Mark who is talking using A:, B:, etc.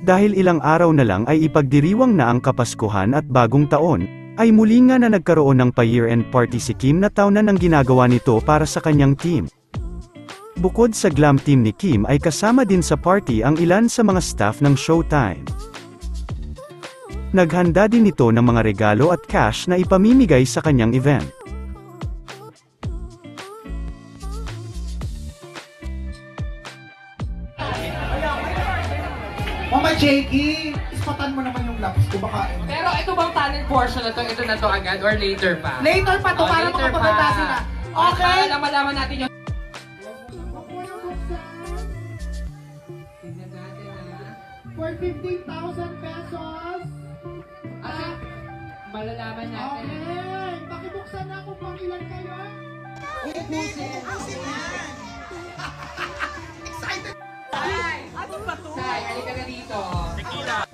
A: dahil ilang araw na lang ay ipagdiriwang na ang Kapaskuhan at Bagong Taon, ay muli nga na nagkaroon ng pa-year-end party si Kim na taonan ang ginagawa nito para sa kanyang team. Bukod sa glam team ni Kim ay kasama din sa party ang ilan sa mga staff ng Showtime. Naghanda din ito ng mga regalo at cash na ipamimigay sa kanyang event.
B: Mama Jakey, ispatan mo naman yung laps ko baka.
C: Pero ito bang talent portion na to? Ito na to agad or later pa?
B: Later pa to para
C: later
B: makapagpunta
C: pa.
B: sila.
C: Para
B: Okay?
C: lang malaman natin yung... Tingnan natin ha.
B: For 15,000 pesos.
C: At malalaman natin.
B: Okay, pakibuksan na kung pang ilan kayo. Ubusin. Excited.
C: Sai, halika na dito. Tequila.